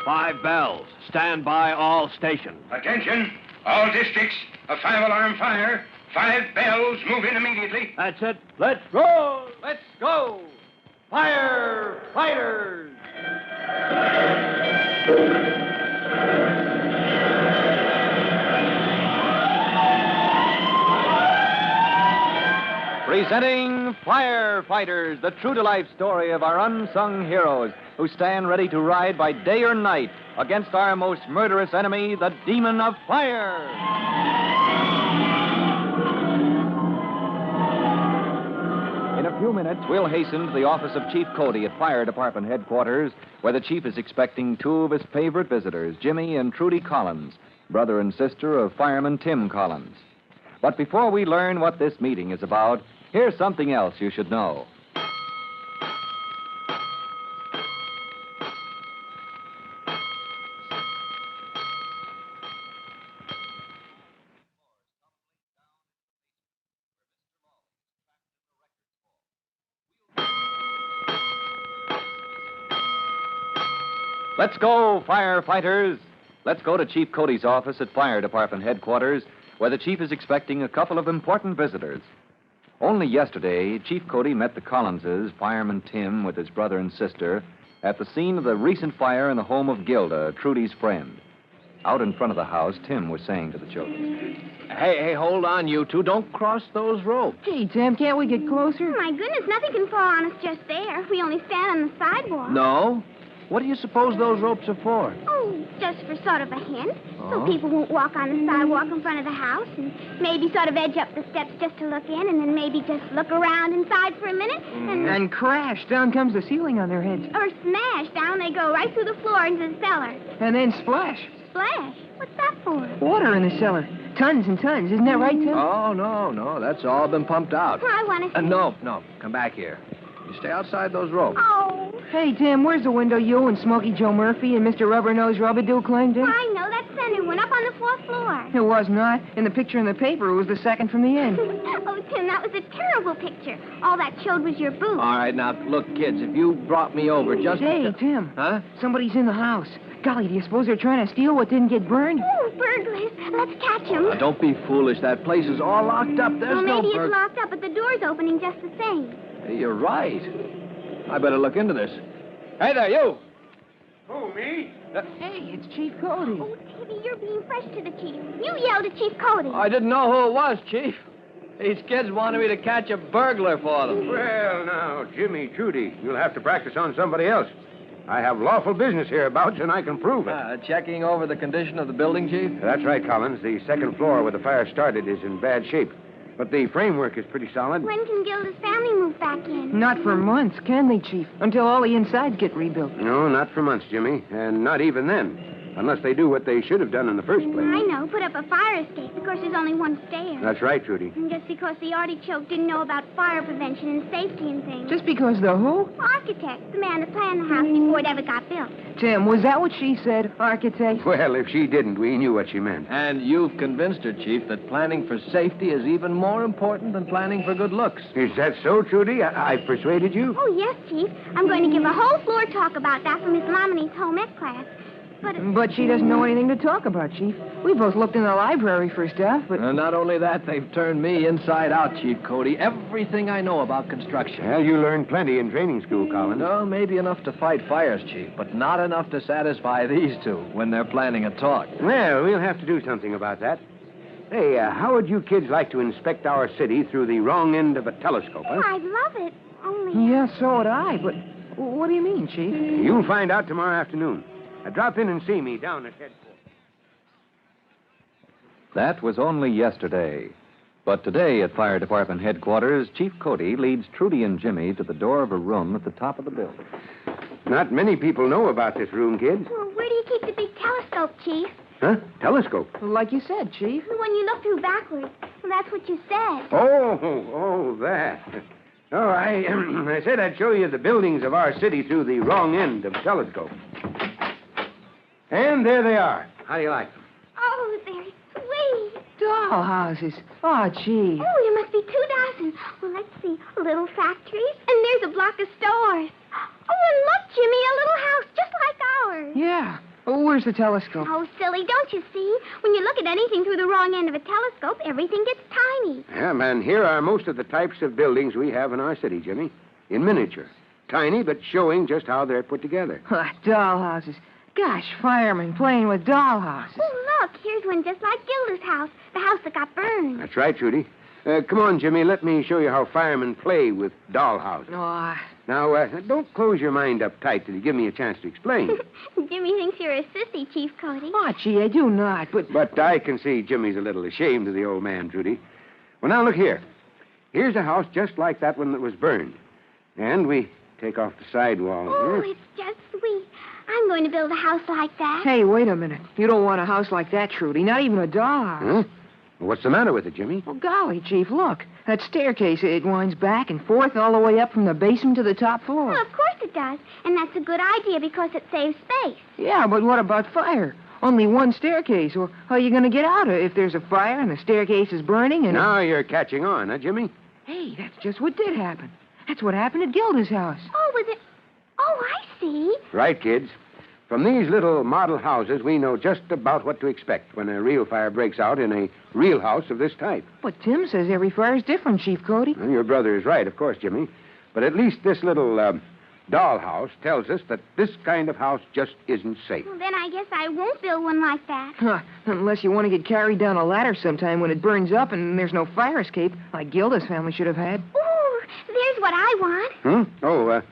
5 bells. Stand by all stations. Attention, all districts. A 5-alarm fire. 5 bells. Move in immediately. That's it. Let's roll. Let's go. Firefighters. Presenting Firefighters, the true-to-life story of our unsung heroes who stand ready to ride by day or night against our most murderous enemy, the demon of fire. In a few minutes, we'll hasten to the office of Chief Cody at Fire Department headquarters, where the chief is expecting 2 of his favorite visitors, Jimmy and Trudy Collins, brother and sister of fireman Tim Collins. But before we learn what this meeting is about, here's something else you should know. Let's go, firefighters. Let's go to Chief Cody's office at Fire Department headquarters, where the chief is expecting a couple of important visitors. Only yesterday, Chief Cody met the Collinses, fireman Tim with his brother and sister, at the scene of the recent fire in the home of Gilda, Trudy's friend. Out in front of the house, Tim was saying to the children, Hey, hold on, you two. Don't cross those ropes. Gee, Tim, can't we get closer? Oh, my goodness, nothing can fall on us just there. We only stand on the sidewalk. No? What do you suppose those ropes are for? Oh, just for sort of a hint. So people won't walk on the sidewalk in front of the house and maybe sort of edge up the steps just to look in and then maybe just look around inside for a minute And crash. Down comes the ceiling on their heads. Or smash. Down they go right through the floor into the cellar. And then splash. Splash? What's that for? Water in the cellar. Tons and tons. Isn't that right, Tim? Oh, no. That's all been pumped out. I want to see. No. Come back here. You stay outside those ropes. Oh. Hey, Tim, where's the window you and Smokey Joe Murphy and Mr. Rubber-Nosed Rubber-Doo climbed in? I know, that center one up on the 4th floor. It was not. In the picture in the paper, it was the second from the end. Oh, Tim, that was a terrible picture. All that showed was your boot. All right, now, look, kids, if you brought me over just... Hey, Tim. Huh? Somebody's in the house. Golly, do you suppose they're trying to steal what didn't get burned? Oh, burglars. Let's catch them. Don't be foolish. That place is all locked up. There's Well, maybe it's locked up, but the door's opening just the same. Hey, you're right. I better look into this. Hey there, you! Who, me? Hey, it's Chief Cody. Oh, Timmy, you're being fresh to the chief. You yelled at Chief Cody. I didn't know who it was, Chief. These kids wanted me to catch a burglar for them. Well, now, Jimmy, Trudy, you'll have to practice on somebody else. I have lawful business hereabouts, and I can prove it. Checking over the condition of the building, Chief? That's right, Collins. The 2nd floor where the fire started is in bad shape. But the framework is pretty solid. When can Gilda's family move back in? Not for months, can they, Chief? Until all the insides get rebuilt. No, not for months, Jimmy. And not even then. Unless they do what they should have done in the first place. I know. Put up a fire escape. Of course, there's only one stair. That's right, Trudy. And just because the artichoke didn't know about fire prevention and safety and things. Just because the who? Architect, the man that planned the house before it ever got built. Tim, was that what she said, architect? Well, if she didn't, we knew what she meant. And you've convinced her, Chief, that planning for safety is even more important than planning for good looks. Is that so, Trudy? I persuaded you? Oh, yes, Chief. I'm going to give a whole floor talk about that for Miss Lomini's home ec class. But she doesn't know anything to talk about, Chief. We both looked in the library for stuff, but... Not only that, they've turned me inside out, Chief Cody. Everything I know about construction. Well, you learned plenty in training school, Collins. No, maybe enough to fight fires, Chief, but not enough to satisfy these two when they're planning a talk. Well, we'll have to do something about that. Hey, how would you kids like to inspect our city through the wrong end of a telescope, huh? I'd love it. Only... Yeah, so would I, but what do you mean, Chief? You'll find out tomorrow afternoon. Drop in and see me down at headquarters. That was only yesterday. But today at Fire Department headquarters, Chief Cody leads Trudy and Jimmy to the door of a room at the top of the building. Not many people know about this room, kids. Well, where do you keep the big telescope, Chief? Huh? Telescope? Like you said, Chief. The one you look through backwards. Well, that's what you said. Oh, that. Oh, I said I'd show you the buildings of our city through the wrong end of a telescope. And there they are. How do you like them? Oh, they're sweet. Doll houses. Oh, gee. Oh, there must be 2 dozen. Well, let's see. Little factories. And there's a block of stores. Oh, and look, Jimmy, a little house just like ours. Yeah. Oh, where's the telescope? Oh, silly, don't you see? When you look at anything through the wrong end of a telescope, everything gets tiny. Yeah, man, here are most of the types of buildings we have in our city, Jimmy. In miniature. Tiny, but showing just how they're put together. Dollhouses. Gosh, firemen playing with dollhouses. Oh, look, here's one just like Gilda's house, the house that got burned. That's right, Trudy. Come on, Jimmy. Let me show you how firemen play with dollhouses. Oh, Now, don't close your mind up tight till you give me a chance to explain. Jimmy thinks you're a sissy, Chief Cody. gee, I do not, but... But I can see Jimmy's a little ashamed of the old man, Trudy. Well, now, look here. Here's a house just like that one that was burned. And we take off the sidewall. Oh, it's just sweet. I'm going to build a house like that. Hey, wait a minute. You don't want a house like that, Trudy. Not even a dollhouse. Huh? Well, what's the matter with it, Jimmy? Well, golly, Chief, look. That staircase, it winds back and forth all the way up from the basement to the top floor. Well, of course it does. And that's a good idea because it saves space. Yeah, but what about fire? Only one staircase. Well, how are you going to get out if there's a fire and the staircase is burning and... Now you're catching on, huh, Jimmy? Hey, that's just what did happen. That's what happened at Gilda's house. Oh, was it... Oh, I see. Right, kids. From these little model houses, we know just about what to expect when a real fire breaks out in a real house of this type. But Tim says every fire's different, Chief Cody. Well, your brother is right, of course, Jimmy. But at least this little dollhouse tells us that this kind of house just isn't safe. Well, then I guess I won't build one like that. Huh, unless you want to get carried down a ladder sometime when it burns up and there's no fire escape, like Gilda's family should have had. Ooh, there's what I want. Oh,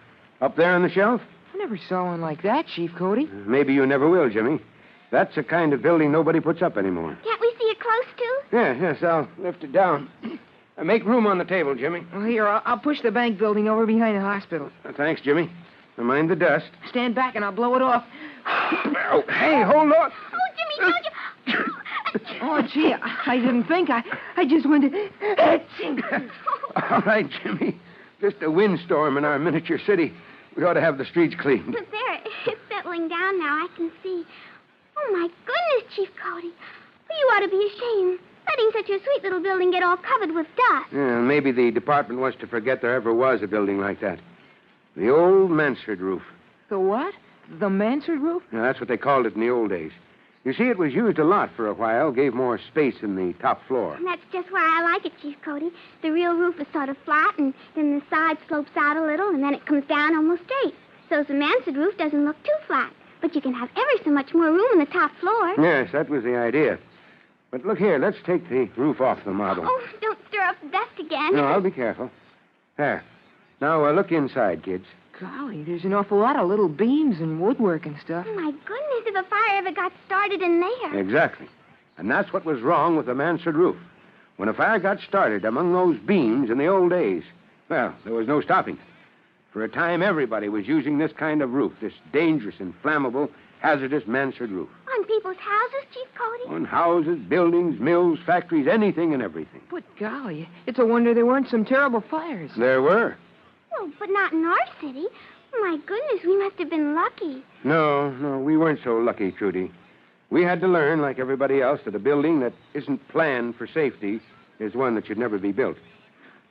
up there on the shelf? I never saw one like that, Chief Cody. Maybe you never will, Jimmy. That's a kind of building nobody puts up anymore. Can't we see it close to? Yes, I'll lift it down. Make room on the table, Jimmy. Well, here, I'll push the bank building over behind the hospital. Thanks, Jimmy. Now mind the dust. Stand back and I'll blow it off. Oh, hey, hold on. Oh, Jimmy, don't you... Oh, gee, I didn't think. I just went to... All right, Jimmy. Just a windstorm in our miniature city. We ought to have the streets cleaned. But there, it's settling down now. I can see. Oh, my goodness, Chief Cody. You ought to be ashamed. Letting such a sweet little building get all covered with dust. Yeah, maybe the department wants to forget there ever was a building like that. The old mansard roof. The what? The mansard roof? Yeah, that's what they called it in the old days. You see, it was used a lot for a while, gave more space in the top floor. And that's just why I like it, Chief Cody. The real roof is sort of flat, and then the side slopes out a little, and then it comes down almost straight. So the mansard roof doesn't look too flat. But you can have ever so much more room on the top floor. Yes, that was the idea. But look here, let's take the roof off the model. Oh, don't stir up the dust again. No, I'll be careful. There. Now, look inside, kids. Golly, there's an awful lot of little beams and woodwork and stuff. Oh, my goodness, if a fire ever got started in there. Exactly. And that's what was wrong with the mansard roof. When a fire got started among those beams in the old days, well, there was no stopping it. For a time, everybody was using this kind of roof, this dangerous, inflammable, hazardous mansard roof. On people's houses, Chief Cody? On houses, buildings, mills, factories, anything and everything. But golly, it's a wonder there weren't some terrible fires. There were. Oh, but not in our city. Oh, my goodness, we must have been lucky. No, we weren't so lucky, Trudy. We had to learn, like everybody else, that a building that isn't planned for safety is one that should never be built.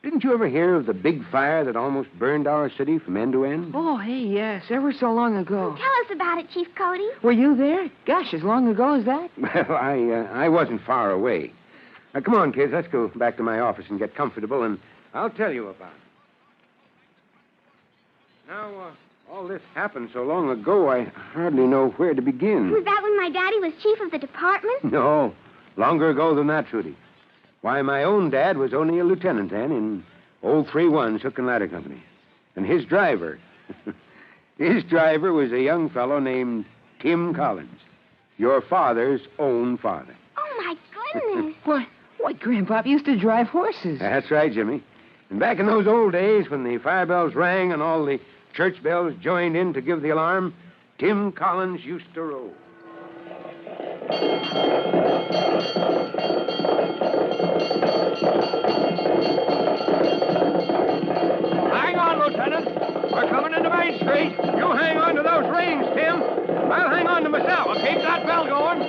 Didn't you ever hear of the big fire that almost burned our city from end to end? Oh, hey, yes, ever so long ago. Tell us about it, Chief Cody. Were you there? Gosh, as long ago as that? Well, I wasn't far away. Now, come on, kids, let's go back to my office and get comfortable, and I'll tell you about it. Now, all this happened so long ago, I hardly know where to begin. Was that when my daddy was chief of the department? No, longer ago than that, Trudy. Why, my own dad was only a lieutenant then in old 3-1 Hook and Ladder Company. And his driver was a young fellow named Tim Collins, your father's own father. Oh, my goodness. Why, Grandpop used to drive horses. That's right, Jimmy. And back in those old days when the fire bells rang and all the church bells joined in to give the alarm, Tim Collins used to roll. Hang on, Lieutenant. We're coming into Main Street. You hang on to those reins, Tim. I'll hang on to myself. I'll keep that bell going.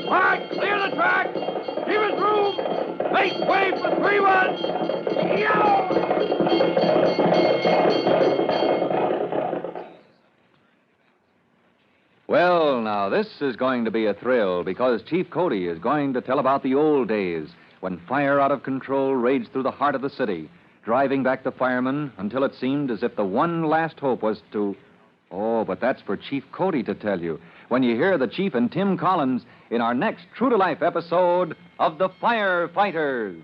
All right, clear the track. Give us room. Make way for 3-1. Yow! Well, Well, now, this is going to be a thrill because Chief Cody is going to tell about the old days when fire out of control raged through the heart of the city, driving back the firemen until it seemed as if the one last hope was to... Oh, but that's for Chief Cody to tell you when you hear the Chief and Tim Collins in our next true-to-life episode of The Firefighters.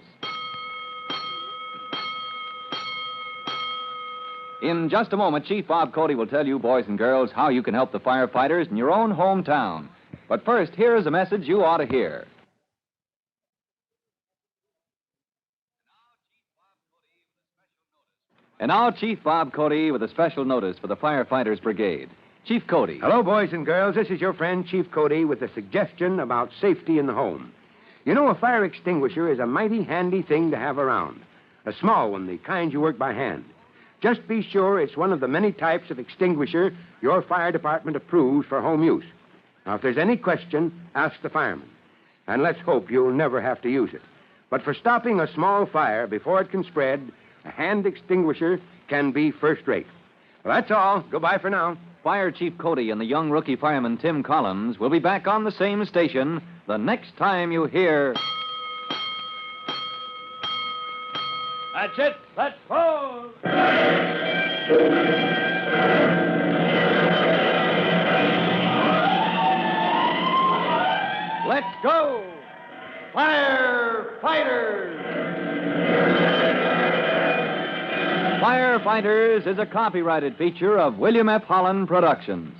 In just a moment, Chief Bob Cody will tell you, boys and girls, how you can help the firefighters in your own hometown. But first, here's a message you ought to hear. And now, Chief Bob Cody with a special notice for the Firefighters Brigade. Chief Cody. Hello, boys and girls. This is your friend, Chief Cody, with a suggestion about safety in the home. You know, a fire extinguisher is a mighty handy thing to have around. A small one, the kind you work by hand. Just be sure it's one of the many types of extinguisher your fire department approves for home use. Now, if there's any question, ask the fireman. And let's hope you'll never have to use it. But for stopping a small fire before it can spread, a hand extinguisher can be first rate. Well, that's all. Goodbye for now. Fire Chief Cody and the young rookie fireman Tim Collins will be back on the same station the next time you hear... That's it. Let's go. Let's go! Firefighters! Firefighters is a copyrighted feature of William F. Holland Productions.